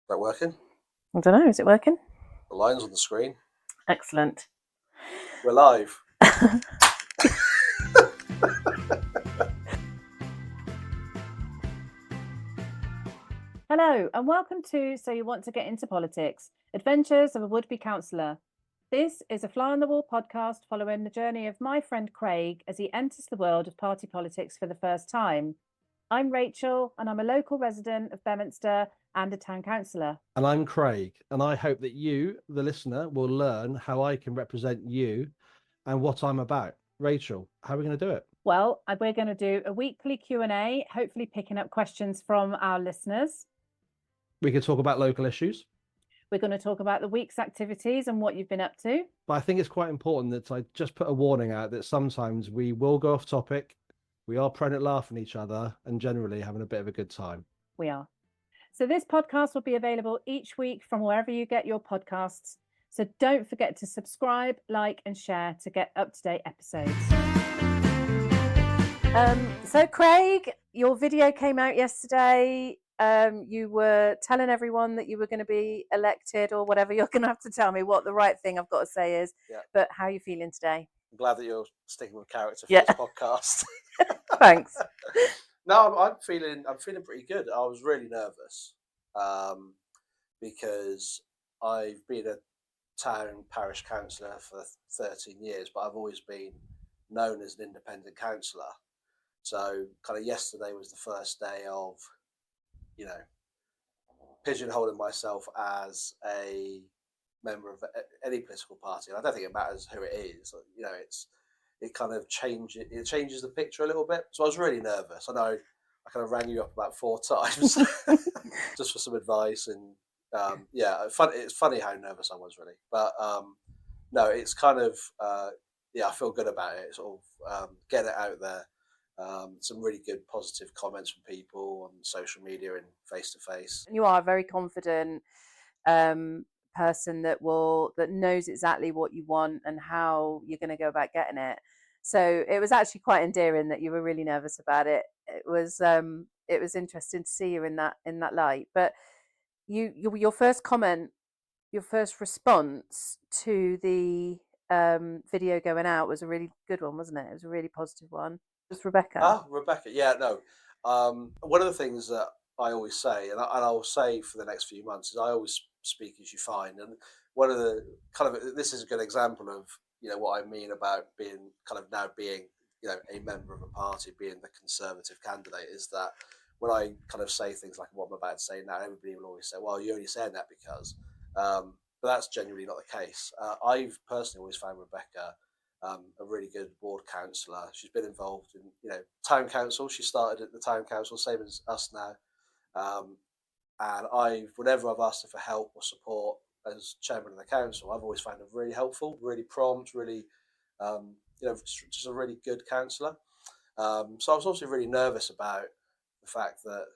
That working? I don't know, is it working? The line's on the screen. Excellent. We're live. Hello, and welcome to So You Want to Get Into Politics, Adventures of a Would-Be Councillor. This is a fly-on-the-wall podcast following the journey of my friend Craig as he enters the world of party politics for the first time. I'm Rachel, and I'm a local resident of Beaminster and a town councillor. And I'm Craig, and I hope that you, the listener, will learn how I can represent you and what I'm about. Rachel, how are we going to do it? Well, we're going to do a weekly Q&A, hopefully picking up questions from our listeners. We can talk about local issues. We're going to talk about the week's activities and what you've been up to. But I think it's quite important that I just put a warning out that sometimes we will go off topic. We are prone at laughing at each other and generally having a bit of a good time. We are. So this podcast will be available each week from wherever you get your podcasts. So don't forget to subscribe, like, and share to get up-to-date episodes. So Craig, your video came out yesterday. You were telling everyone that you were going to be elected or whatever. You're going to have to tell me what the right thing I've got to say is. Yeah. But how are you feeling today? I'm glad that you're sticking with character for Yeah. this podcast. Thanks. No, I'm feeling pretty good. I was really nervous because I've been a town parish councillor for 13 years, but I've always been known as an independent councillor. So kind of yesterday was the first day of, pigeonholing myself as a member of any political party. And I don't think it matters who it is. It kind of changes the picture a little bit. So I was really nervous. I know I kind of rang you up about 4 times just for some advice. And it's funny how nervous I was really. But no, it's kind of, I feel good about it. Sort of get it out there. Some really good positive comments from people on social media and face to face. You are a very confident person that knows exactly what you want and how you're going to go about getting it. So it was actually quite endearing that you were really nervous about it. It was interesting to see you in that light. But your first comment, your first response to the video going out was a really good one, wasn't it? It was a really positive one. Just Rebecca. Rebecca. Yeah, no. One of the things that I always say, and I'll say for the next few months, is I always speak as you find. And one of the this is a good example of what I mean about being a member of a party, being the Conservative candidate, is that when I kind of say things like what I'm about to say now, everybody will always say, "Well, you're only saying that because," but that's genuinely not the case. I've personally always found Rebecca a really good ward councillor. She's been involved in town council. She started at the town council, same as us now. And whenever I've asked her for help or support as chairman of the council, I've always found her really helpful, really prompt, really, just a really good councillor. So I was also really nervous about the fact that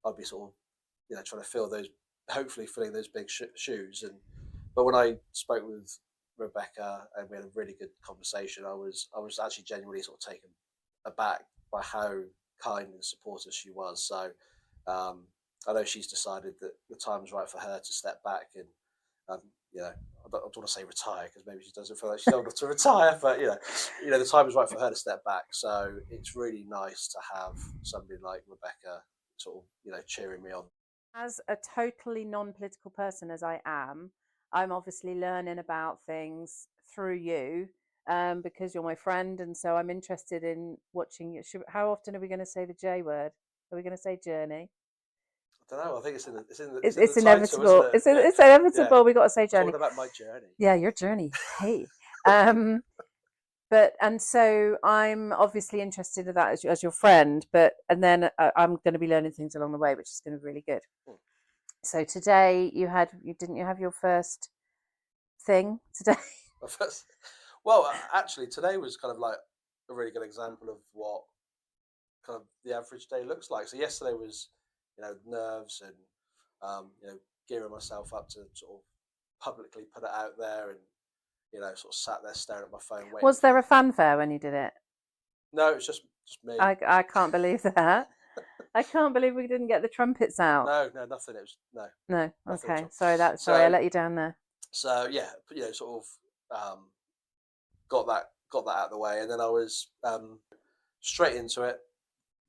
I'd be sort of, trying to hopefully filling those big shoes. But when I spoke with Rebecca and we had a really good conversation, I was actually genuinely sort of taken aback by how kind and supportive she was. So I know she's decided that the time is right for her to step back and I don't want to say retire because maybe she doesn't feel like she's old enough to retire, but the time is right for her to step back. So it's really nice to have somebody like Rebecca sort of cheering me on. As a totally non-political person as I am, I'm obviously learning about things through you because you're my friend, and so I'm interested in watching you. How often are we going to say the J word? Are we going to say journey? I don't know. I think it's inevitable. Title, isn't it? It's inevitable. Yeah. We got to say journey. Talking about my journey. Yeah, your journey. Hey. And so I'm obviously interested in that as your friend, and then I'm going to be learning things along the way, which is going to be really good. So today didn't you have your first thing today? Well, actually, today was kind of like a really good example of what kind of the average day looks like. So yesterday was, nerves and gearing myself up to sort of publicly put it out there, and sort of sat there staring at my phone. Was there a fanfare when you did it? No, it was just me. I can't believe that. I can't believe we didn't get the trumpets out. No, nothing. It was No. nothing Okay. at all. Sorry, I So- let you down there. So yeah, sort of got that out of the way, and then I was straight into it.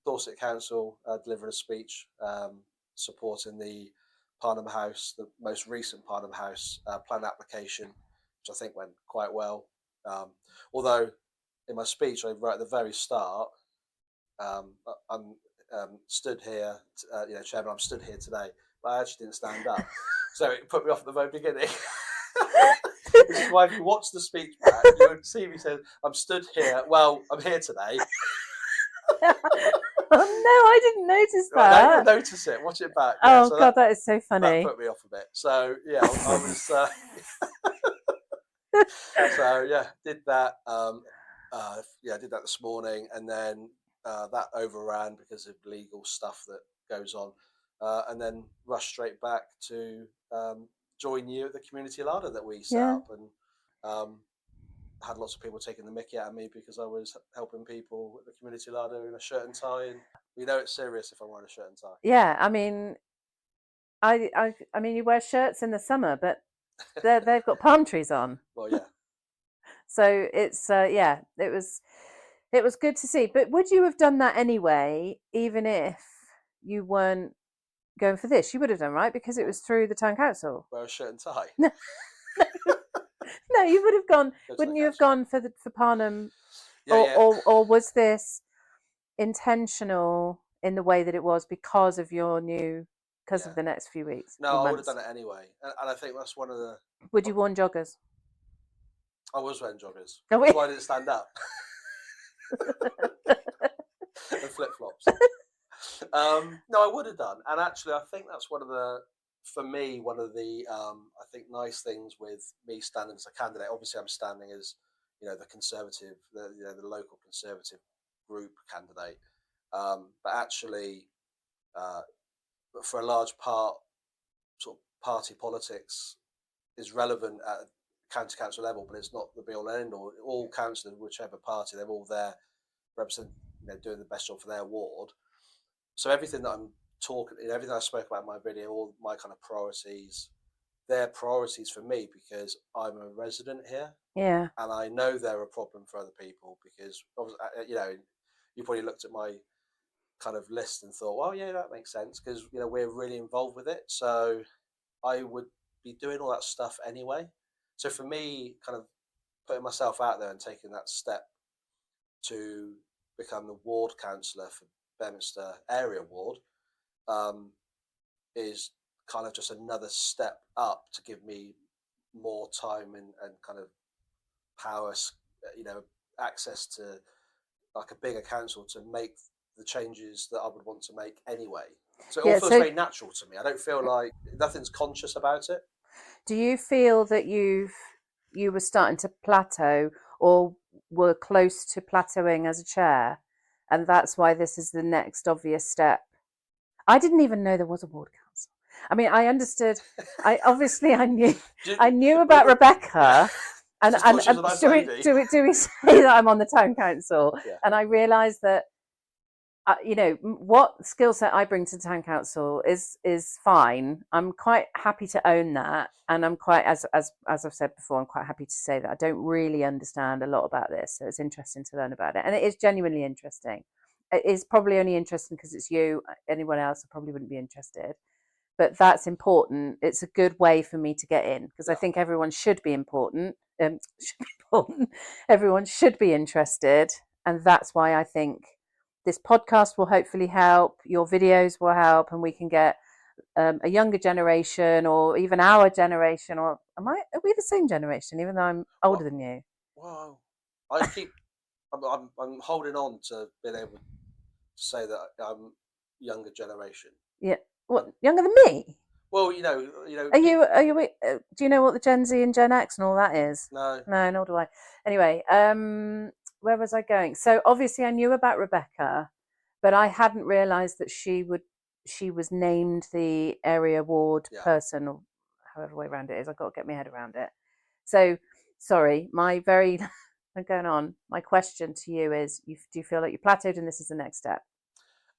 Dorset Council delivered a speech supporting the Parnham House, the most recent Parnham House plan application, which I think went quite well. Although in my speech, right at the very start, I'm stood here, Chairman, I'm stood here today, but I actually didn't stand up. So it put me off at the very beginning. Which is why if you watch the speech back, you would see me saying, I'm stood here. Well, I'm here today. Oh no, I didn't notice Right, that. now you notice it. Watch it back. Oh so God, that is so funny. That put me off a bit. So yeah, I was. So yeah, did that. Did that this morning, and then that overran because of legal stuff that goes on, and then rushed straight back to join you at the community larder that we set up, and had lots of people taking the mickey out of me because I was helping people at the community larder in a shirt and tie, and it's serious if I'm wearing a shirt and tie. Yeah, I mean, I mean, you wear shirts in the summer, but they've got palm trees on. Well, yeah. So it's it was good to see. But would you have done that anyway, even if you weren't going for this? You would have done, right? Because it was through the town council. Wear a shirt and tie. No, you would have gone. Wouldn't you have gone for Parnham? Or was this intentional in the way that it was because of the next few weeks? No, I would have done it anyway, and I think that's one of the. Would you worn joggers? I was wearing joggers. Oh, That's why I didn't stand up. And flip flops. No, I would have done, and actually, I think that's one of the I think nice things with me standing as a candidate. Obviously, I'm standing as the Conservative, the local Conservative group candidate, but actually, for a large part, sort of party politics is relevant at county council level, but it's not the be all and end all. All councillors, whichever party, they're all there representing, doing the best job for their ward. So everything that I'm talking, everything I spoke about in my video, all my kind of priorities, they're priorities for me because I'm a resident here. Yeah. And I know they're a problem for other people because, you probably looked at my kind of list and thought, well, yeah, that makes sense because, we're really involved with it. So I would be doing all that stuff anyway. So for me, kind of putting myself out there and taking that step to become the ward councillor for Beaminster area ward is kind of just another step up to give me more time and kind of power, access to like a bigger council to make the changes that I would want to make anyway. So it all feels very natural to me. I don't feel like nothing's conscious about it. Do you feel that you were starting to plateau or were close to plateauing as a chair, and that's why this is the next obvious step? I didn't even know there was a ward council. I mean, I understood. I knew about Rebecca. And do we say that I'm on the town council? Yeah. And I realised that what skill set I bring to the town council is fine. I'm quite happy to own that, and I'm quite, as I've said before, I'm quite happy to say that I don't really understand a lot about this, so it's interesting to learn about it, and it is genuinely interesting. It is probably only interesting because it's you. Anyone else, I probably wouldn't be interested. But that's important. It's a good way for me to get in because I think everyone should be important. Everyone should be interested, and that's why I think this podcast will hopefully help. Your videos will help, and we can get a younger generation, or even our generation. Or are we the same generation? Even though I'm older than you. Wow, I'm holding on to being able to say that I'm younger generation. Yeah. What, younger than me? Well, Are you? Do you know what the Gen Z and Gen X and all that is? No, nor do I. Anyway, where was I going? So obviously I knew about Rebecca, but I hadn't realised that she was named the area ward person, or however way around it is. I've got to get my head around it. So sorry, I'm going on. My question to you is: do you feel like you plateaued and this is the next step?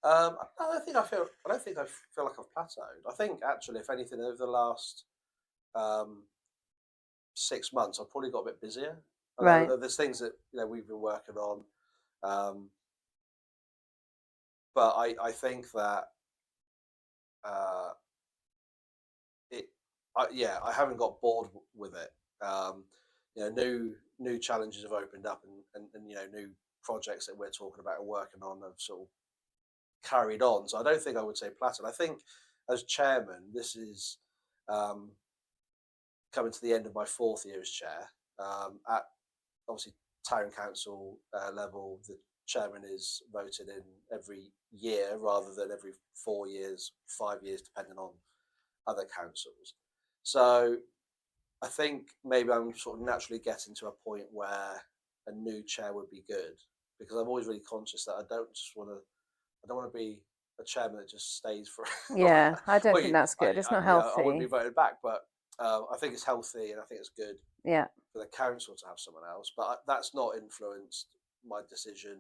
I don't think I feel like I've plateaued. I think actually, if anything, over the last um, 6 months, I've probably got a bit busier. I Right. know there's things that we've been working on, um, but I think that uh, it yeah, I haven't got bored with it. Um, new challenges have opened up, and new projects that we're talking about and working on have sort of carried on. So I don't think I would say plateaued. I think as chairman, this is um, coming to the end of my fourth year as chair. At obviously town council level, the chairman is voted in every year rather than every 4 years, 5 years, depending on other councils. So I think maybe I'm sort of naturally getting to a point where a new chair would be good, because I'm always really conscious that I don't want to be a chairman that just stays for. Yeah, I don't Well, think that's good. It's not I wouldn't be healthy. voted back, but I think it's healthy and I think it's good Yeah. for the council to have someone else. But that's not influenced my decision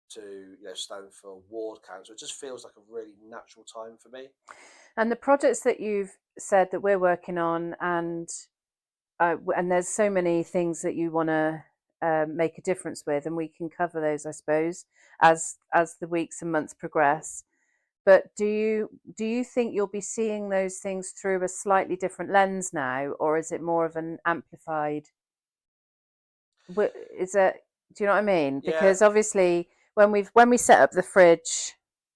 to stand for ward council. It just feels like a really natural time for me. And the projects that you've said that we're working on, and there's so many things that you want to make a difference with, and we can cover those, I suppose, as the weeks and months progress. But do you think you'll be seeing those things through a slightly different lens now, or is it more of an amplified? Is it? Do you know what I mean? Yeah, Because obviously, when we set up the fridge,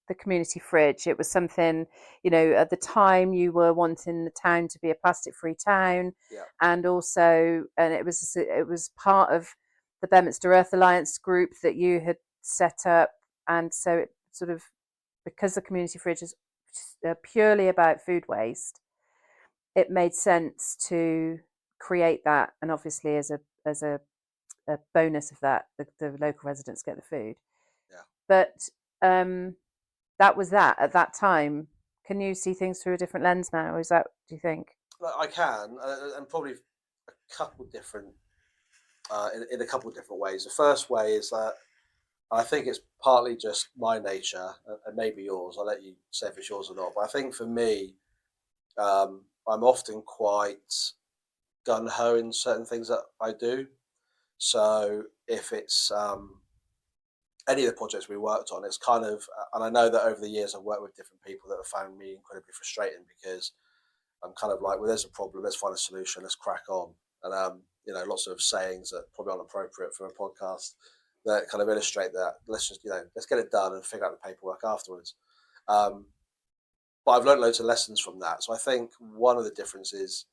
the community fridge, it was something, at the time you were wanting the town to be a plastic-free town, yeah, and it was part of the Beaminster Earth Alliance group that you had set up, and so it sort of, because the community fridge is purely about food waste, it made sense to create that, and obviously as a bonus of that, the local residents get the food. yeah. But that was that at that time. Can you see things through a different lens now? Or is that, do you think? I can, and probably a couple different, in a couple of different ways. The first way is that I think it's partly just my nature, and maybe yours. I'll let you say if it's yours or not. But I think for me, I'm often quite gun ho in certain things that I do. So if it's any of the projects we worked on, it's kind of, and I know that over the years I've worked with different people that have found me incredibly frustrating, because I'm kind of like, well, there's a problem, let's find a solution, let's crack on. And lots of sayings that probably aren't appropriate for a podcast that kind of illustrate that. Let's just, let's get it done and figure out the paperwork afterwards. Um, but I've learned loads of lessons from that. So I think one of the differences,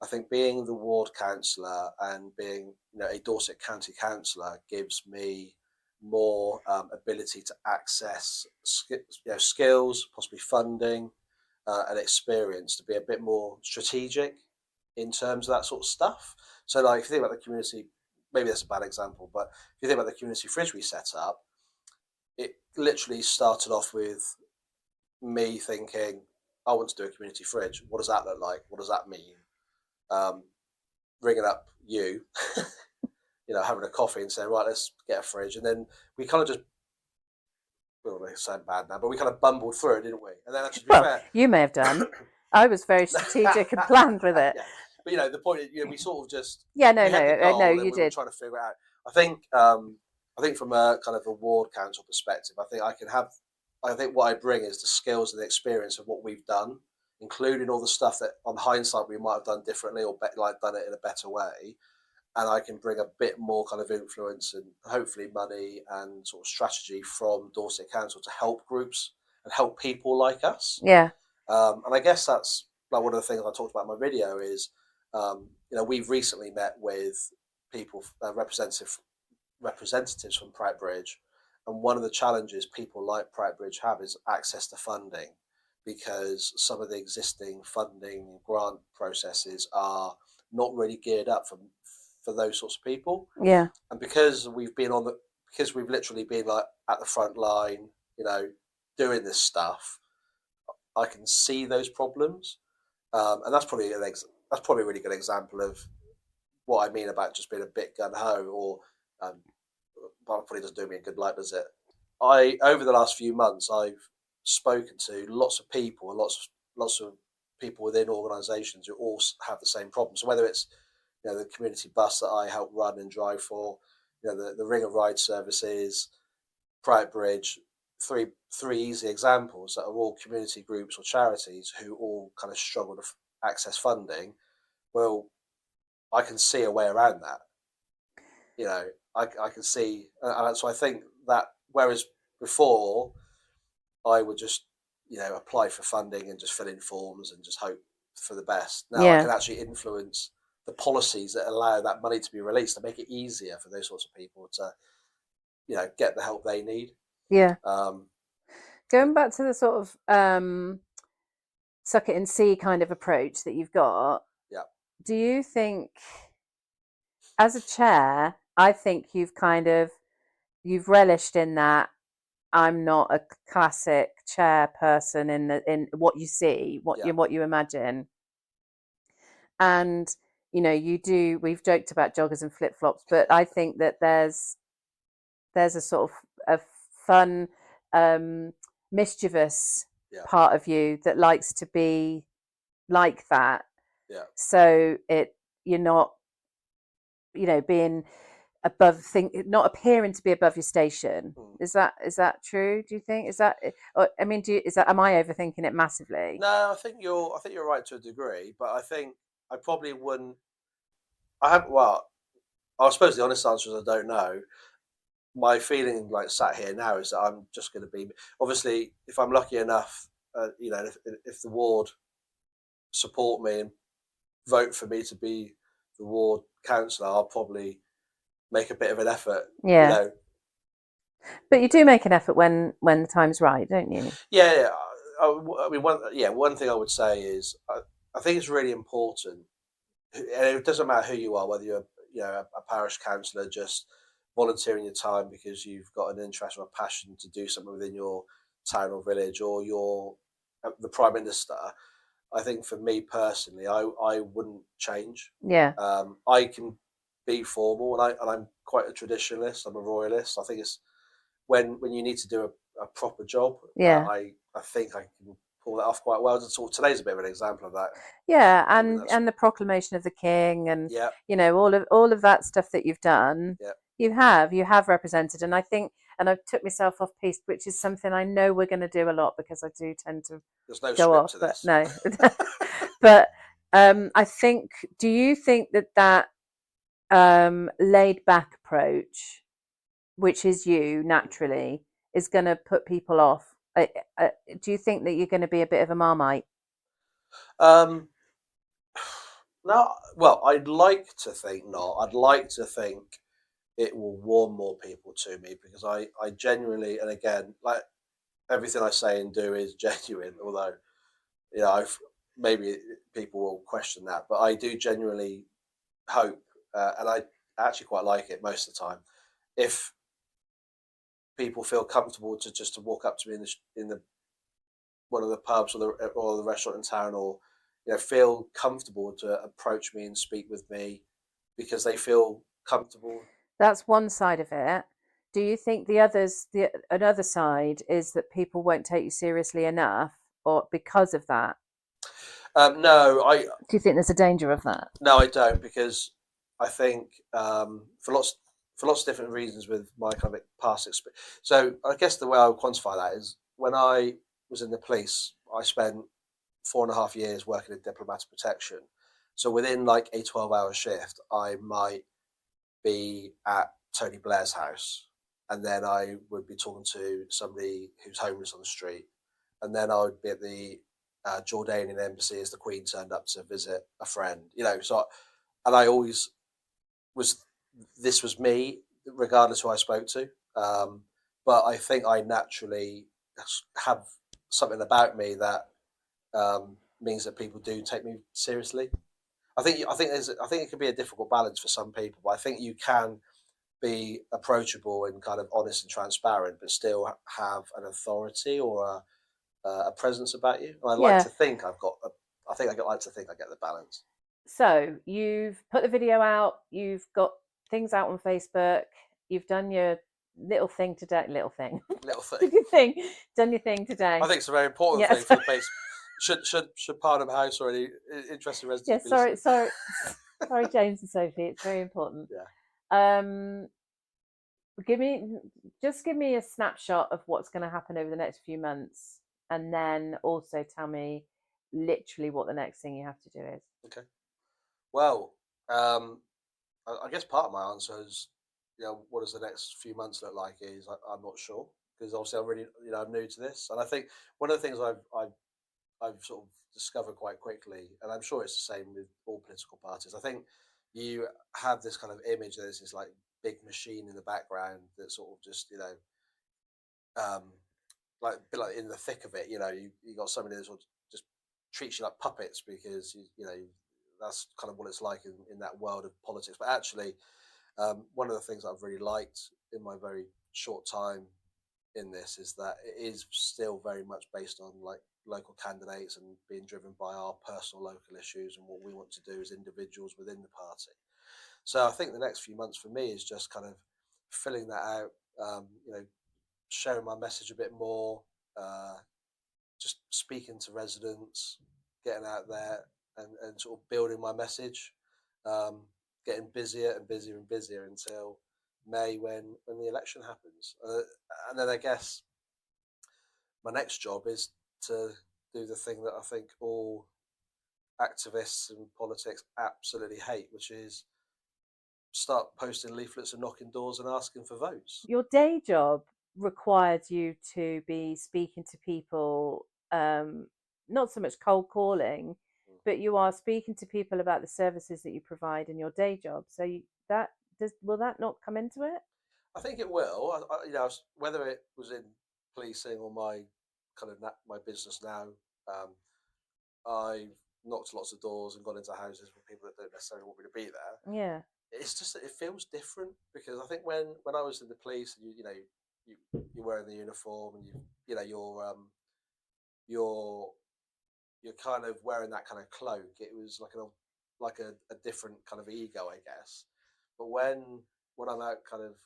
I think being the ward councillor and being a Dorset County councillor gives me more ability to access skills, possibly funding, and experience to be a bit more strategic in terms of that sort of stuff. So, like, if you think about the community, maybe that's a bad example, but if you think about the community fridge we set up, it literally started off with me thinking, I want to do a community fridge. What does that look like? What does that mean? Um, Ringing up you, having a coffee and saying, right, let's get a fridge. And then we kind of just, well, it sound bad now, but we kind of bumbled through it, didn't we? And then, actually, to be Well, fair, you may have done. I was very strategic and planned with it. yeah. But the point is, we sort of just Yeah, no, we had the no, goal no, and you we were did. trying to figure it out. I think from a kind of a ward council perspective, I think what I bring is the skills and the experience of what we've done, including all the stuff that on hindsight we might have done differently or done it in a better way. And I can bring a bit more kind of influence and hopefully money and sort of strategy from Dorset Council to help groups and help people like us. Yeah, And I guess that's like one of the things I talked about in my video is, we've recently met with people, representatives from Bridge, and one of the challenges people like Bridge have is access to funding, because some of the existing funding and grant processes are not really geared up for those sorts of people. yeah, And because we've literally been like at the front line, doing this stuff, I can see those problems, and that's probably a really good example of what I mean about just being a bit gun ho, or but probably doesn't do me a good light, does it? over the last few months, I've spoken to lots of people and lots of people within organisations who all have the same problem. So whether it's the community bus that I help run and drive for, the Ring of Ride services, Pride Bridge, three easy examples that are all community groups or charities who all kind of struggle to access funding. Well, I can see a way around that. I can see, and so I think that whereas before I would just apply for funding and just fill in forms and just hope for the best. Now I can actually influence the policies that allow that money to be released to make it easier for those sorts of people to get the help they need. Going back to the sort of suck it and see kind of approach that you've got, do you think as a chair, I think you've relished in that I'm not a classic chairperson in what you see, what you imagine. And we've joked about joggers and flip-flops, but I think that there's a sort of a fun, mischievous part of you that likes to be like that. So you're not being above not appearing to be above your station. Is that true, do you think? Am I overthinking it massively? No, I think you're right to a degree, but I think I probably wouldn't. I suppose the honest answer is I don't know. My feeling, like sat here now, is that I'm just going to be, obviously, if I'm lucky enough, if the ward support me and vote for me to be the ward councillor, I'll probably make a bit of an effort. But you do make an effort when the time's right, don't you? I mean, one thing I would say is I think it's really important, and it doesn't matter who you are, whether you're a parish councillor just volunteering your time because you've got an interest or a passion to do something within your town or village, or you're the Prime Minister. I think for me personally, I wouldn't change. I can be formal, and I'm quite a traditionalist. I'm a royalist. I think it's when you need to do a proper job. I think I can pull that off quite well. So today's a bit of an example of that. And the proclamation of the King, and all of that stuff that you've done. You have represented, and I think, and I've took myself off piece, which is something I know we're going to do a lot because I do tend to go off. But no, but I think. Do you think that laid back approach, which is you naturally, is going to put people off? Do you think that you're going to be a bit of a Marmite? No, well, I'd like to think not. I'd like to think it will warm more people to me, because I genuinely, and again, like everything I say and do is genuine, although maybe people will question that, but I do genuinely hope, and I actually quite like it most of the time, if people feel comfortable to walk up to me in the one of the pubs or the restaurant in town, or feel comfortable to approach me and speak with me because they feel comfortable. That's one side of it. Do you think another side is that people won't take you seriously enough, or because of that? No, Do you think there's a danger of that? No, I don't, because I think for lots of different reasons with my kind of past experience. So I guess the way I would quantify that is when I was in the police, I spent 4.5 years working in diplomatic protection. So within like a 12-hour shift, I might be at Tony Blair's house, and then I would be talking to somebody who's homeless on the street, and then I would be at the Jordanian embassy as the Queen turned up to visit a friend. So, and I always this was me, regardless who I spoke to. But I think I naturally have something about me that means that people do take me seriously. I think it can be a difficult balance for some people, but I think you can be approachable and kind of honest and transparent, but still have an authority or a presence about you. And I like to think I like to think I get the balance. So you've put the video out, you've got things out on Facebook, you've done your little thing today. Little thing. Little thing. Did your thing. Done your thing today. I think it's a very important Yes. thing for the base. Should Parnham House or any interested residents Yeah, be sorry, listening? sorry, James and Sophie. It's very important. Yeah. Give me a snapshot of what's going to happen over the next few months, and then also tell me literally what the next thing you have to do is. Okay. Well, I guess part of my answer is, what does the next few months look like? Is I'm not sure, because obviously I'm really, I'm new to this, and I think one of the things I've sort of discovered quite quickly, and I'm sure it's the same with all political parties. I think you have this kind of image that there's this like big machine in the background that sort of just um, like a bit like in the thick of it. You got somebody that sort of just treats you like puppets because that's kind of what it's like in that world of politics. But actually, one of the things I've really liked in my very short time in this is that it is still very much based on like local candidates and being driven by our personal local issues and what we want to do as individuals within the party. So I think the next few months for me is just kind of filling that out, sharing my message a bit more, just speaking to residents, getting out there and sort of building my message, getting busier and busier and busier until May when the election happens. And then I guess my next job is to do the thing that I think all activists and politics absolutely hate, which is start posting leaflets and knocking doors and asking for votes. Your day job required you to be speaking to people, not so much cold calling, but you are speaking to people about the services that you provide in your day job. So will that not come into it? I think it will. Whether it was in policing or my kind of my business now, I've knocked lots of doors and gone into houses with people that don't necessarily want me to be there. Yeah. It's just that it feels different because I think when I was in the police and you're wearing the uniform and you're kind of wearing that kind of cloak. It was like a different kind of ego, I guess. But when I'm out kind of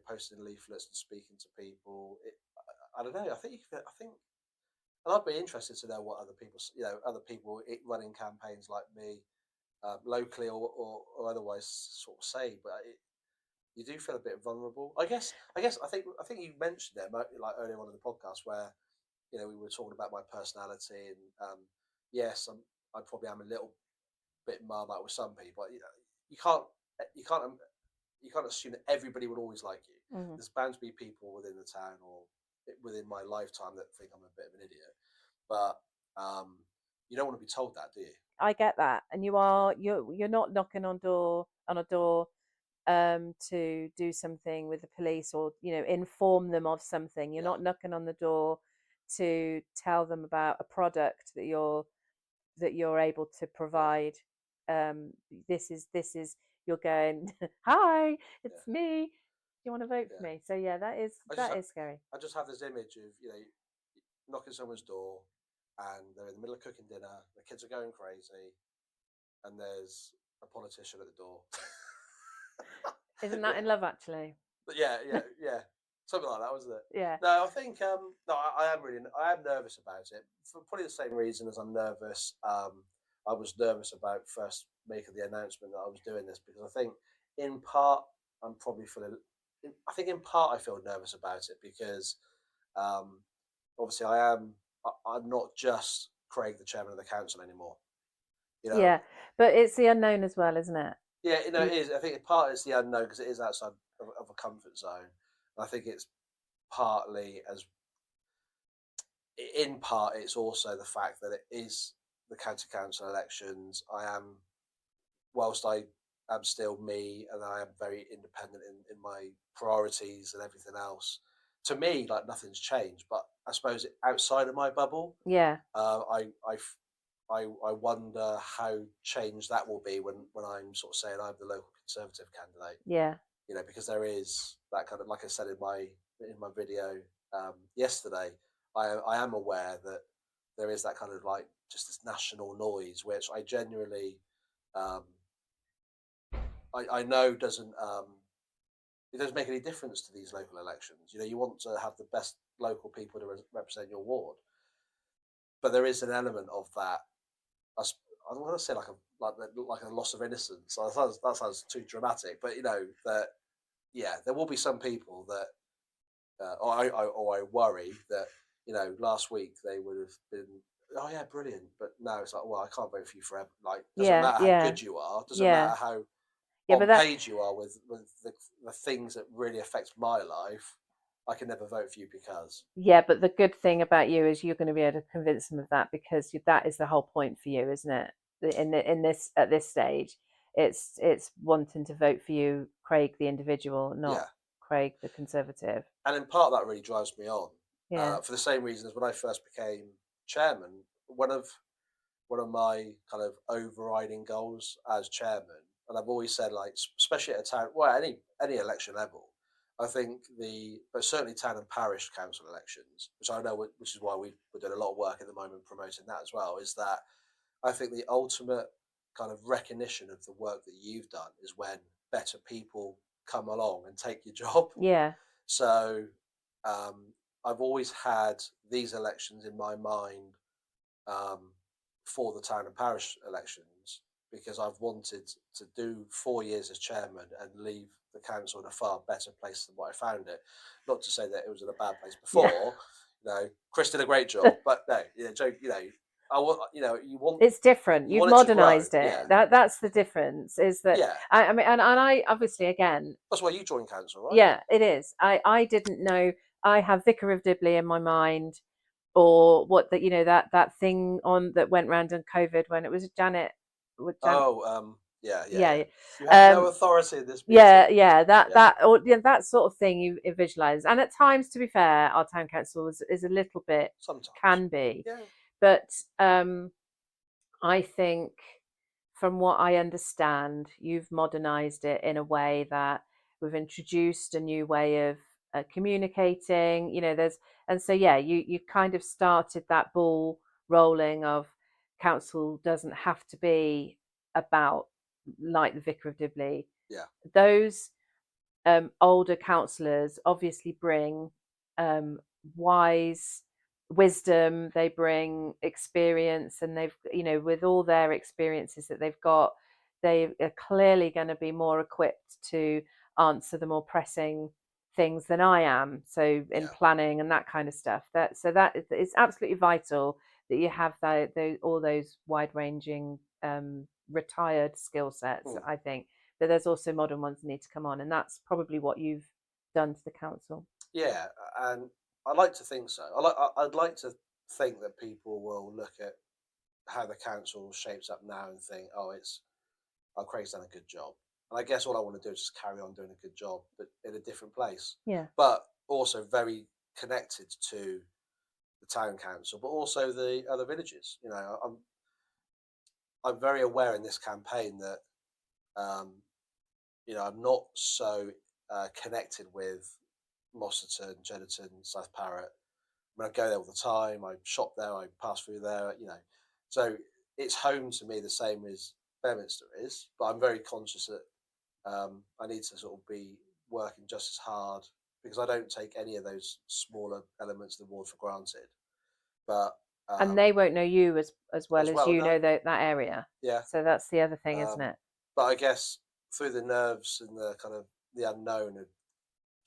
posting leaflets and speaking to people, I don't know. I think and I'd be interested to know what other people running campaigns like me, locally or otherwise, sort of say. But you do feel a bit vulnerable. I think you mentioned it like earlier on in the podcast where we were talking about my personality and yes, I probably am a little bit marmite with some people. You can't you can't you can't assume that everybody would always like you. Mm-hmm. There's bound to be people within the town or within my lifetime that think I'm a bit of an idiot, but you don't want to be told that, do you? I get that, and you're not knocking on a door to do something with the police or inform them of something. You're not knocking on the door to tell them about a product that you're able to provide. This is you're going, hi, it's me. Do you want to vote for me? So that is scary. I just have this image of knocking someone's door and they're in the middle of cooking dinner, the kids are going crazy, and there's a politician at the door. Isn't that in Love Actually? But yeah, something like that, wasn't it? Yeah. No, I think no, I am nervous about it for probably the same reason as I'm nervous. I was nervous about first making the announcement that I was doing this because I think in part I'm probably feeling. I think in part I feel nervous about it because obviously I'm not just Craig, the chairman of the council anymore. Yeah, but it's the unknown as well, isn't it? Yeah, it is. I think in part it's the unknown because it is outside of a comfort zone. And I think it's partly in part it's also the fact that it is the county council elections. Whilst I am still me and I am very independent in my priorities and everything else. To me, like nothing's changed, but I suppose outside of my bubble, I wonder how changed that will be when I'm sort of saying I'm the local Conservative candidate. Yeah. Because there is that kind of, like I said in my video yesterday, I am aware that there is that kind of like just this national noise, which I genuinely I know doesn't it doesn't make any difference to these local elections. You want to have the best local people to represent your ward, but there is an element of that. I don't want to say like a loss of innocence. That sounds too dramatic, but that there will be some people that, or I worry that last week they would have been, oh yeah, brilliant, but now it's like, well, I can't vote for you forever. Like, doesn't matter how good you are, doesn't matter how on page you are with the things that really affect my life. I can never vote for you because. Yeah, but the good thing about you is you're going to be able to convince them of that, because that is the whole point for you, isn't it? In this at this stage, it's wanting to vote for you, Craig the individual, not Craig the Conservative. And in part that really drives me on. Yeah. For the same reason as when I first became chairman, one of my kind of overriding goals as chairman, and I've always said, like, especially at a town, well, any election level, I think but certainly town and parish council elections, which I know, which is why we're doing a lot of work at the moment promoting that as well, is that I think the ultimate kind of recognition of the work that you've done is when better people come along and take your job. Yeah. So I've always had these elections in my mind for the town and parish elections, because I've wanted to do 4 years as chairman and leave the council in a far better place than what I found it. Not to say that it was in a bad place before. Chris did a great job, but no, Joe, I want, you want. It's different. You've modernised it. Yeah. That's the difference. Is that? Yeah. I mean, and I obviously, again. That's why you joined council, right? Yeah, it is. I didn't know. I have Vicar of Dibley in my mind, or what that that thing on that went round in COVID when it was Janet. Yeah. You have no authority in this meeting. That sort of thing you visualize. And at times, to be fair, our town council is a little bit, sometimes can be. Yeah. But I think, from what I understand, you've modernised it in a way that we've introduced a new way of communicating. You kind of started that ball rolling of council doesn't have to be about, like the Vicar of Dibley. Yeah. Those older councillors obviously bring wisdom, they bring experience, and they've, with all their experiences that they've got, they are clearly going to be more equipped to answer the more pressing things than I am. So in planning and that kind of stuff, that it's absolutely vital that you have all those wide-ranging retired skill sets. I think, but there's also modern ones that need to come on, and that's probably what you've done to the council. Yeah, and I'd like to think so. I'd like to think that people will look at how the council shapes up now and think, Craig's done a good job. And I guess all I want to do is just carry on doing a good job, but in a different place. Yeah. But also very connected to the town council, but also the other villages. I'm very aware in this campaign that, I'm not so connected with Mosserton, Jennerton, South Parrot. I go there all the time. I shop there. I pass through there. So it's home to me the same as Beaminster is. But I'm very conscious that I need to sort of be working just as hard, because I don't take any of those smaller elements of the ward for granted. But and they won't know you as well as you know that area. Yeah. So that's the other thing, isn't it? But I guess through the nerves and the kind of the unknown of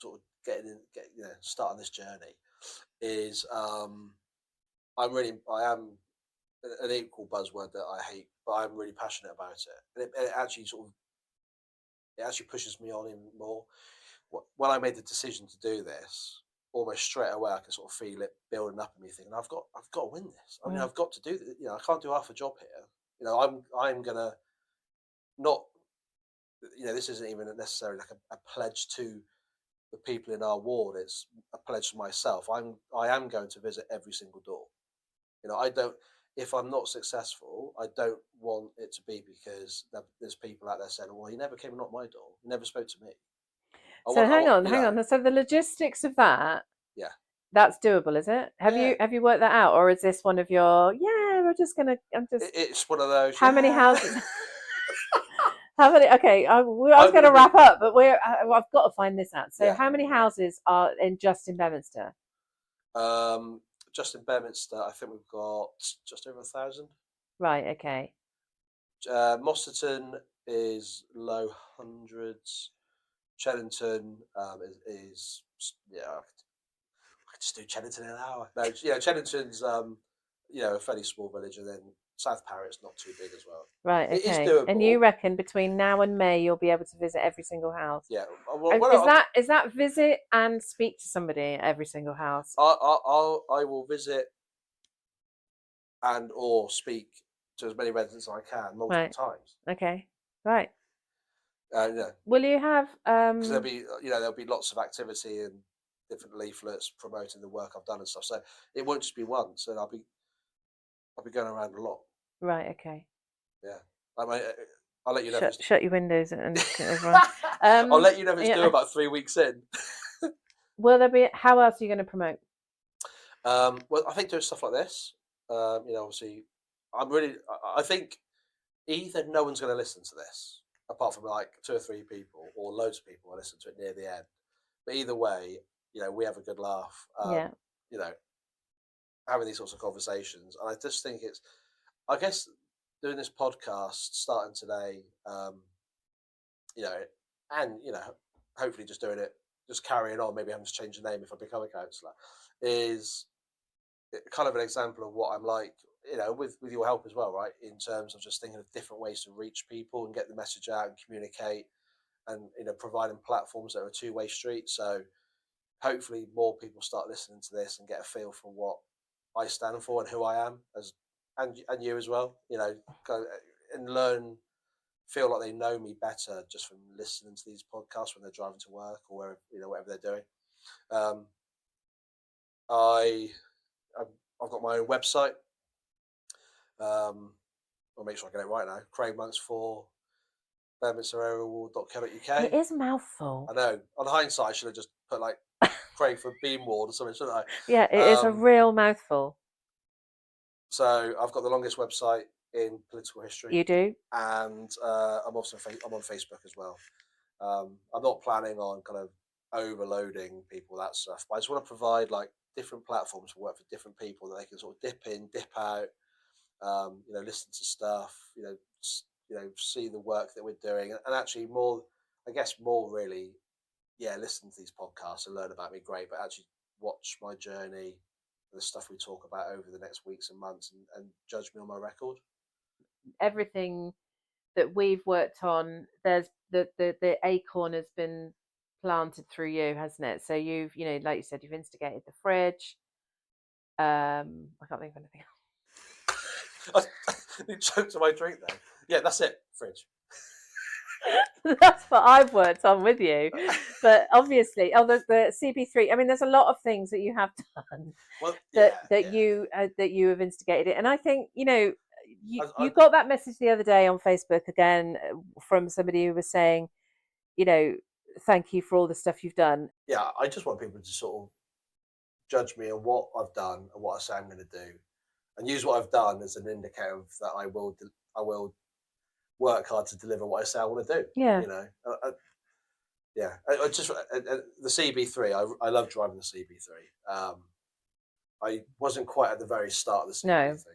sort of starting this journey is I am an equal buzzword that I hate, but I'm really passionate about it. And it actually pushes me on even more. When I made the decision to do this, almost straight away I can sort of feel it building up in me, thinking I've got to win this. I mean, I've got to do this. I can't do half a job here. I'm gonna not. This isn't even necessarily like a pledge to the people in our ward. It's a pledge to myself. I am going to visit every single door. I don't. If I'm not successful, I don't want it to be because there's people out there saying, "Well, he never came and knocked my door. He never spoke to me." Hang on. So the logistics of that, that's doable, is it? Have you worked that out, or is this one of your? It's one of those. How many houses? How many? Okay, I was I'm going to gonna wrap up, but I've got to find this out. So, Yeah. how many houses are in Beaminster? Just in Beaminster, I think we've got just over 1,000. Right. Okay. Mosterton is low hundreds. Chellington is I could just do Chellington in an hour. No, Chellington's a fairly small village, and then South Parrot's not too big as well. Right. It is Okay. doable. And you reckon between now and May you'll be able to visit every single house? Yeah. Is that visit and speak to somebody at every single house? I will visit and or speak to as many residents as I can multiple times. Okay. Right. Yeah. Will you have? Because there'll be lots of activity and different leaflets promoting the work I've done and stuff. So it won't just be once, and I'll be going around a lot. Right. Okay. Yeah. I'll let you know. Shut your windows and everyone. I'll let you know if it's due about 3 weeks in. Will there be? How else are you going to promote? Well, I think doing stuff like this. Obviously, I think either no one's going to listen to this, apart from like 2 or 3 people, or loads of people will listen to it near the end. But either way, we have a good laugh. Having these sorts of conversations, and I just think I guess doing this podcast starting today, and hopefully just doing it, just carrying on. Maybe having to change the name if I become a counsellor, is kind of an example of what I'm like. With your help as well, right? In terms of just thinking of different ways to reach people and get the message out and communicate, and providing platforms that are a two-way street. So hopefully more people start listening to this and get a feel for what I stand for and who I am, and you as well. And feel like they know me better just from listening to these podcasts when they're driving to work or whatever they're doing. I've got my own website. I'll make sure I get it right now. Craig Monks for Beaminster.co.uk. It is a mouthful. I know. On hindsight, I should have just put like Craig for Beamward or something, shouldn't I? Yeah, it is a real mouthful. So I've got the longest website in political history. You do, and I'm on Facebook as well. I'm not planning on kind of overloading people that stuff, but I just want to provide like different platforms for work for different people that they can sort of dip in, dip out, listen to stuff, see the work that we're doing, and actually more really, listen to these podcasts and learn about me, great, but actually watch my journey, the stuff we talk about over the next weeks and months, and judge me on my record. Everything that we've worked on, there's the acorn has been planted through you, hasn't it? So you've, like you said, you've instigated the fridge. I can't think of anything else. You choked on my drink there. Yeah, that's it. Fridge. That's what I've worked on with you. But obviously, the CB3. I mean, there's a lot of things that you have done you have instigated it, and I think you got that message the other day on Facebook again from somebody who was saying, thank you for all the stuff you've done. Yeah, I just want people to sort of judge me on what I've done and what I say I'm going to do, and use what I've done as an indicator of that I will work hard to deliver what I say I want to do. Yeah. I just the CB3. I love driving the CB3. I wasn't quite at the very start of the CB3, No. so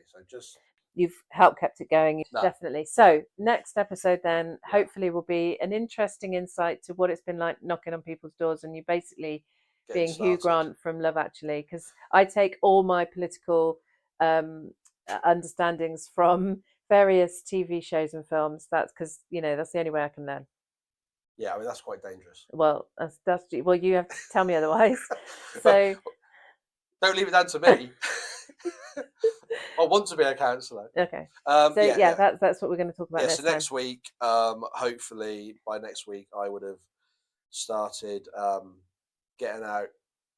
you've helped kept it going, definitely. So next episode then hopefully will be an interesting insight to what it's been like knocking on people's doors, and you basically being Hugh Grant from Love Actually, because I take all my political understandings from various TV shows and films. That's because that's the only way I can learn. Yeah, I mean that's quite dangerous. Well, well, you have to tell me otherwise. So don't leave it down to me. I want to be a counsellor. Okay. That's what we're going to talk about. Next week, hopefully by next week, I would have started getting out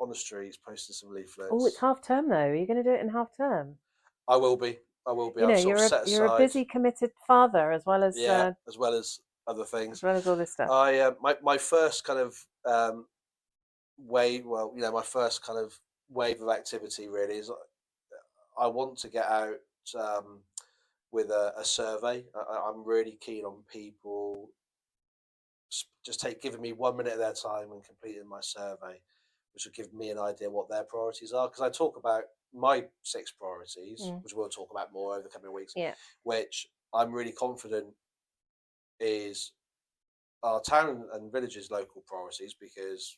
on the streets, posting some leaflets. Oh, it's half term though. Are you going to do it in half term? I will be. You're a busy, committed father as well as as well as other things, as well as all this stuff. My first kind of my first kind of wave of activity really is I want to get out with a survey. I'm really keen on people just giving me 1 minute of their time and completing my survey, which will give me an idea what their priorities are. Because I talk about my 6 priorities, which we'll talk about more over the coming weeks, which I'm really confident is our town and village's local priorities, because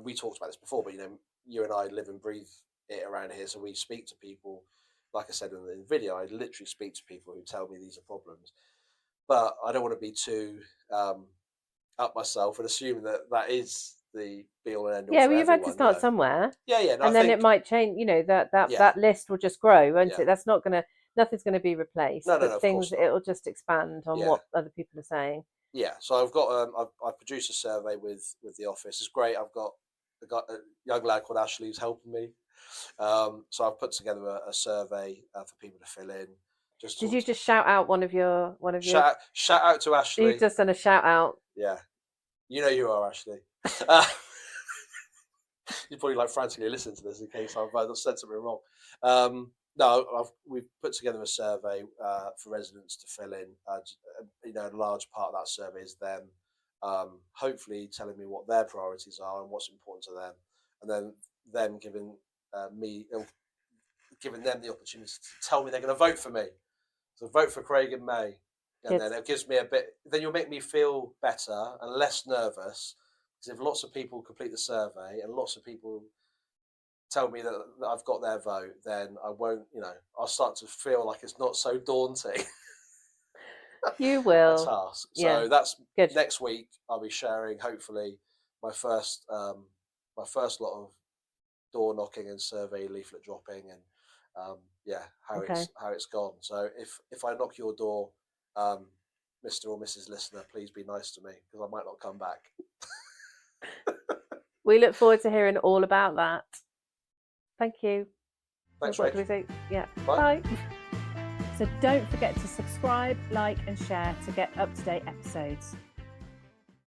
we talked about this before, but you and I live and breathe it around here, so we speak to people. Like I said in the video, I literally speak to people who tell me these are problems, but I don't want to be too up myself and assume that is the be all and end all. Yeah, for well, you've had to everyone, start somewhere. Yeah, no, and then it might change. That list will just grow, won't it? That's not gonna. Nothing's going to be replaced. No, but of things course not. it'll just expand on what other people are saying. Yeah, so I've got I've produced a survey with the office. It's great. I've got a young lad called Ashley who's helping me. So I've put together a survey for people to fill in. Did you just shout out one of your shout out to Ashley? You've just done a shout out. Yeah, you know you are, Ashley. You're probably like frantically listening to this in case I've said something wrong. No, we've put together a survey for residents to fill in. A large part of that survey is them hopefully telling me what their priorities are and what's important to them, and then them giving them the opportunity to tell me they're going to vote for me. So vote for Craig in May, and then it gives me a bit. Then you'll make me feel better and less nervous, because if lots of people complete the survey and lots of people tell me that I've got their vote, then I won't. I'll start to feel like it's not so daunting. You will. A task. So that's good. Next week I'll be sharing hopefully my first lot of door knocking and survey leaflet dropping, and how it's gone. So if I knock your door, Mr. or Mrs. Listener, please be nice to me, because I might not come back. We look forward to hearing all about that. Thank you. Thanks, what Rach. do we say? Yeah. Bye. So don't forget to subscribe, like and share to get up-to-date episodes.